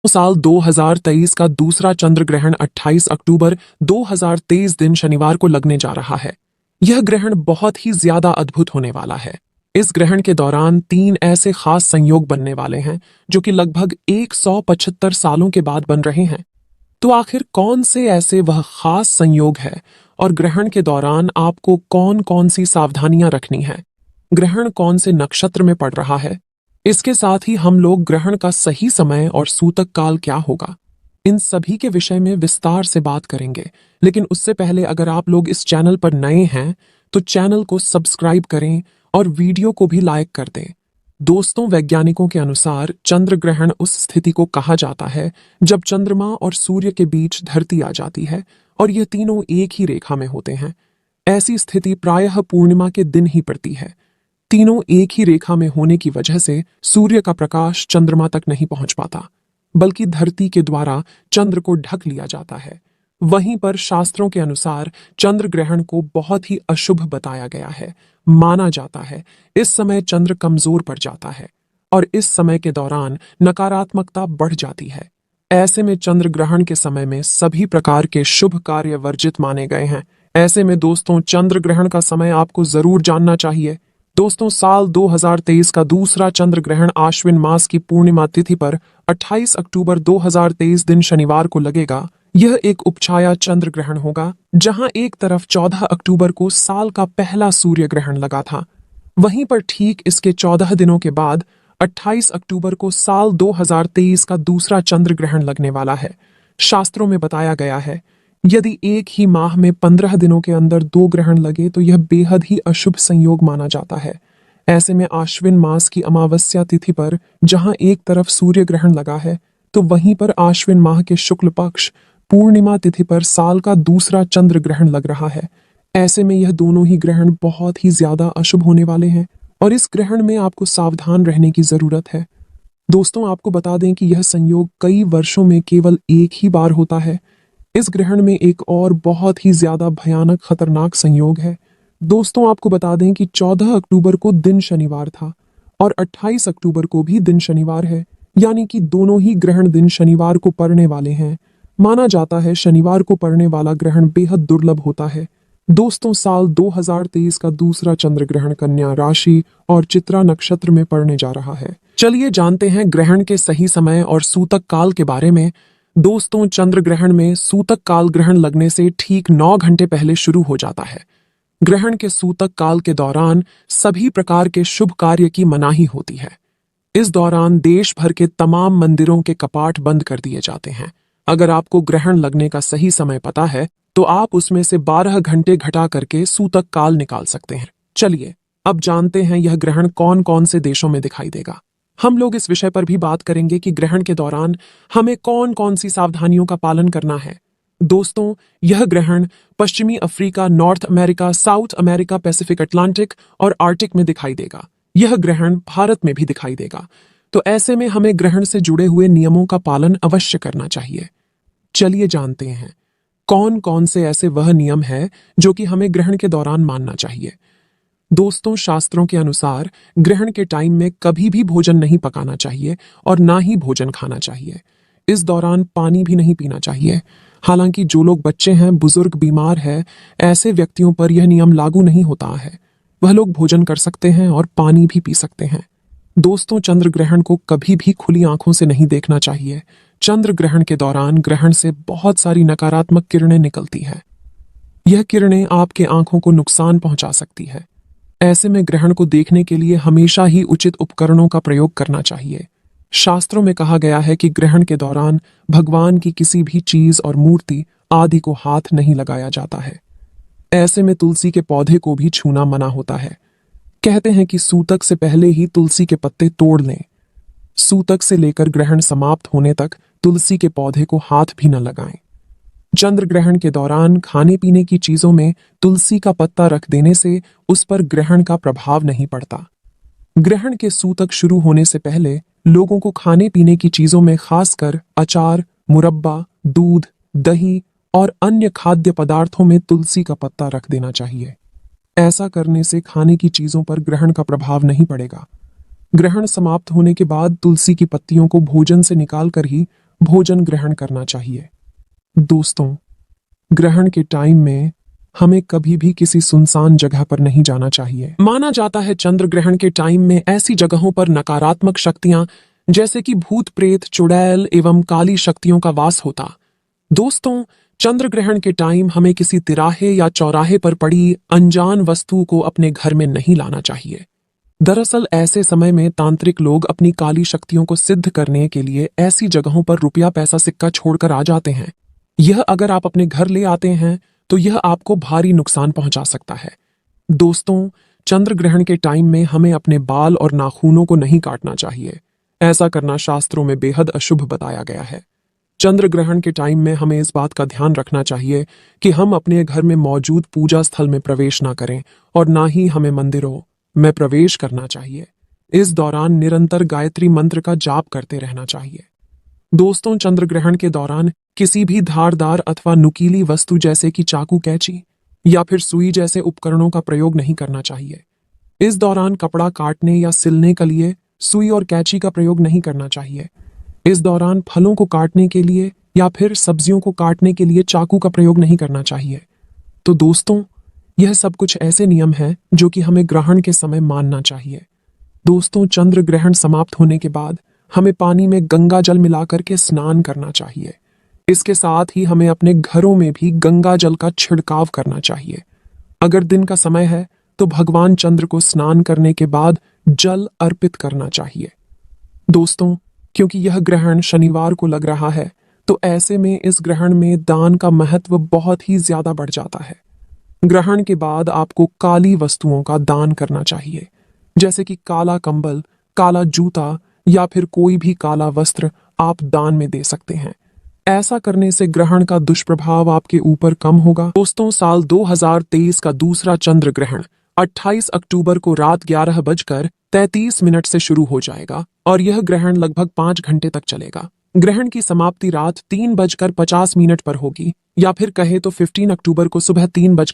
साल 2023 का दूसरा चंद्र ग्रहण 28 अक्टूबर 2023 दिन शनिवार को लगने जा रहा है। यह ग्रहण बहुत ही ज्यादा अद्भुत होने वाला है। इस ग्रहण के दौरान 3 ऐसे खास संयोग बनने वाले हैं जो कि लगभग 175 सालों के बाद बन रहे हैं। तो आखिर कौन से ऐसे वह खास संयोग है और ग्रहण के दौरान आपको कौन कौन सी सावधानियां रखनी है? ग्रहण कौन से नक्षत्र में पड़ रहा है? इसके साथ ही हम लोग ग्रहण का सही समय और सूतक काल क्या होगा, इन सभी के विषय में विस्तार से बात करेंगे। लेकिन उससे पहले अगर आप लोग इस चैनल पर नए हैं तो चैनल को सब्सक्राइब करें और वीडियो को भी लाइक कर दें। दोस्तों, वैज्ञानिकों के अनुसार चंद्र ग्रहण उस स्थिति को कहा जाता है जब चंद्रमा और सूर्य के बीच धरती आ जाती है और ये तीनों एक ही रेखा में होते हैं। ऐसी स्थिति प्रायः पूर्णिमा के दिन ही पड़ती है। तीनों एक ही रेखा में होने की वजह से सूर्य का प्रकाश चंद्रमा तक नहीं पहुंच पाता, बल्कि धरती के द्वारा चंद्र को ढक लिया जाता है। वहीं पर शास्त्रों के अनुसार चंद्र ग्रहण को बहुत ही अशुभ बताया गया है। माना जाता है इस समय चंद्र कमजोर पड़ जाता है और इस समय के दौरान नकारात्मकता बढ़ जाती है। ऐसे में चंद्र ग्रहण के समय में सभी प्रकार के शुभ कार्य वर्जित माने गए हैं। ऐसे में दोस्तों, चंद्र ग्रहण का समय आपको जरूर जानना चाहिए। दोस्तों, साल 2023 का दूसरा चंद्र ग्रहण आश्विन मास की पूर्णिमा तिथि पर 28 अक्टूबर 2023 दिन शनिवार को लगेगा। यह एक उपछाया चंद्र ग्रहण होगा, जहां एक तरफ 14 अक्टूबर को साल का पहला सूर्य ग्रहण लगा था, वहीं पर ठीक इसके 14 दिनों के बाद 28 अक्टूबर को साल 2023 का दूसरा चंद्र ग्रहण लगने वाला है। शास्त्रों में बताया गया है यदि एक ही माह में 15 दिनों के अंदर 2 ग्रहण लगे तो यह बेहद ही अशुभ संयोग माना जाता है। ऐसे में आश्विन मास की अमावस्या तिथि पर जहां एक तरफ सूर्य ग्रहण लगा है तो वहीं पर आश्विन माह के शुक्ल पक्ष पूर्णिमा तिथि पर साल का दूसरा चंद्र ग्रहण लग रहा है। ऐसे में यह दोनों ही ग्रहण बहुत ही ज्यादा अशुभ होने वाले हैं और इस ग्रहण में आपको सावधान रहने की जरूरत है। दोस्तों, आपको बता दें कि यह संयोग कई वर्षों में केवल एक ही बार होता है। इस ग्रहण में एक और बहुत ही ज्यादा भयानक खतरनाक संयोग है। दोस्तों, आपको बता दें कि 14 अक्टूबर को दिन शनिवार था और 28 अक्टूबर को भी दिन शनिवार है, यानी कि दोनों ही ग्रहण दिन शनिवार को पड़ने वाले हैं। माना जाता है शनिवार को पड़ने वाला ग्रहण बेहद दुर्लभ होता है। दोस्तों, साल 2023 का दूसरा चंद्र ग्रहण कन्या राशि और चित्रा नक्षत्र में पड़ने जा रहा है। चलिए जानते हैं ग्रहण के सही समय और सूतक काल के बारे में। दोस्तों, चंद्र ग्रहण में सूतक काल ग्रहण लगने से ठीक 9 घंटे पहले शुरू हो जाता है। ग्रहण के सूतक काल के दौरान सभी प्रकार के शुभ कार्य की मनाही होती है। इस दौरान देश भर के तमाम मंदिरों के कपाट बंद कर दिए जाते हैं। अगर आपको ग्रहण लगने का सही समय पता है तो आप उसमें से 12 घंटे घटा करके सूतक काल निकाल सकते हैं। चलिए अब जानते हैं यह ग्रहण कौन कौन से देशों में दिखाई देगा। हम लोग इस विषय पर भी बात करेंगे कि ग्रहण के दौरान हमें कौन कौन सी सावधानियों का पालन करना है। दोस्तों, यह ग्रहण पश्चिमी Africa, north America, south America, Pacific Atlantic और आर्टिक में दिखाई देगा। यह ग्रहण भारत में भी दिखाई देगा। तो ऐसे में हमें ग्रहण से जुड़े हुए नियमों का पालन अवश्य करना चाहिए। चलिए जानते हैं कौन कौन से ऐसे वह नियम हैं जो कि हमें ग्रहण के दौरान मानना चाहिए। दोस्तों, शास्त्रों के अनुसार ग्रहण के टाइम में कभी भी भोजन नहीं पकाना चाहिए और ना ही भोजन खाना चाहिए। इस दौरान पानी भी नहीं पीना चाहिए। हालांकि जो लोग बच्चे हैं, बुजुर्ग, बीमार हैं, ऐसे व्यक्तियों पर यह नियम लागू नहीं होता है। वह लोग भोजन कर सकते हैं और पानी भी पी सकते हैं। दोस्तों, चंद्र ग्रहण को कभी भी खुली आंखों से नहीं देखना चाहिए। चंद्र ग्रहण के दौरान ग्रहण से बहुत सारी नकारात्मक किरणें निकलती है। यह किरणें आपके आंखों को नुकसान पहुंचा सकती है। ऐसे में ग्रहण को देखने के लिए हमेशा ही उचित उपकरणों का प्रयोग करना चाहिए। शास्त्रों में कहा गया है कि ग्रहण के दौरान भगवान की किसी भी चीज और मूर्ति आदि को हाथ नहीं लगाया जाता है। ऐसे में तुलसी के पौधे को भी छूना मना होता है। कहते हैं कि सूतक से पहले ही तुलसी के पत्ते तोड़ लें। सूतक से लेकर ग्रहण समाप्त होने तक तुलसी के पौधे को हाथ भी न लगाएं। चंद्र ग्रहण के दौरान खाने पीने की चीजों में तुलसी का पत्ता रख देने से उस पर ग्रहण का प्रभाव नहीं पड़ता। ग्रहण के सूतक शुरू होने से पहले लोगों को खाने पीने की चीजों में खासकर अचार, मुरब्बा, दूध, दही और अन्य खाद्य पदार्थों में तुलसी का पत्ता रख देना चाहिए। ऐसा करने से खाने की चीजों पर ग्रहण का प्रभाव नहीं पड़ेगा। ग्रहण समाप्त होने के बाद तुलसी की पत्तियों को भोजन से निकालकर ही भोजन ग्रहण करना चाहिए। दोस्तों, ग्रहण के टाइम में हमें कभी भी किसी सुनसान जगह पर नहीं जाना चाहिए। माना जाता है चंद्र ग्रहण के टाइम में ऐसी जगहों पर नकारात्मक शक्तियां जैसे कि भूत प्रेत, चुड़ैल एवं काली शक्तियों का वास होता। दोस्तों, चंद्र ग्रहण के टाइम हमें किसी तिराहे या चौराहे पर पड़ी अनजान वस्तु को अपने घर में नहीं लाना चाहिए। दरअसल ऐसे समय में तांत्रिक लोग अपनी काली शक्तियों को सिद्ध करने के लिए ऐसी जगहों पर रुपया पैसा सिक्का छोड़कर आ जाते हैं। यह अगर आप अपने घर ले आते हैं तो यह आपको भारी नुकसान पहुंचा सकता है। दोस्तों, चंद्र ग्रहण के टाइम में हमें अपने बाल और नाखूनों को नहीं काटना चाहिए। ऐसा करना शास्त्रों में बेहद अशुभ बताया गया है। चंद्र ग्रहण के टाइम में हमें इस बात का ध्यान रखना चाहिए कि हम अपने घर में मौजूद पूजा स्थल में प्रवेश ना करें और ना ही हमें मंदिरों में प्रवेश करना चाहिए। इस दौरान निरंतर गायत्री मंत्र का जाप करते रहना चाहिए। दोस्तों, चंद्र ग्रहण के दौरान किसी भी धारदार अथवा नुकीली वस्तु जैसे कि चाकू, कैंची या फिर सुई जैसे उपकरणों का प्रयोग नहीं करना चाहिए। इस दौरान कपड़ा काटने या सिलने के लिए सुई और कैंची का प्रयोग नहीं करना चाहिए। इस दौरान फलों को काटने के लिए या फिर सब्जियों को काटने के लिए चाकू का प्रयोग नहीं करना चाहिए। तो दोस्तों, यह सब कुछ ऐसे नियम हैं जो कि हमें ग्रहण के समय मानना चाहिए। दोस्तों, चंद्र ग्रहण समाप्त होने के बाद हमें पानी में गंगा जल मिलाकर के स्नान करना चाहिए। इसके साथ ही हमें अपने घरों में भी गंगा जल का छिड़काव करना चाहिए। अगर दिन का समय है तो भगवान चंद्र को स्नान करने के बाद जल अर्पित करना चाहिए। दोस्तों, क्योंकि यह ग्रहण शनिवार को लग रहा है तो ऐसे में इस ग्रहण में दान का महत्व बहुत ही ज्यादा बढ़ जाता है। ग्रहण के बाद आपको काली वस्तुओं का दान करना चाहिए, जैसे कि काला कंबल, काला जूता या फिर कोई भी काला वस्त्र आप दान में दे सकते हैं। ऐसा करने से ग्रहण का दुष्प्रभाव आपके ऊपर कम होगा। दोस्तों, साल 2023 का दूसरा चंद्र ग्रहण 28 अक्टूबर को रात 11:33 से शुरू हो जाएगा और यह ग्रहण लगभग 5 घंटे तक चलेगा। ग्रहण की समाप्ति रात 3:50 पर होगी या फिर कहे तो 15 अक्टूबर को सुबह 3:00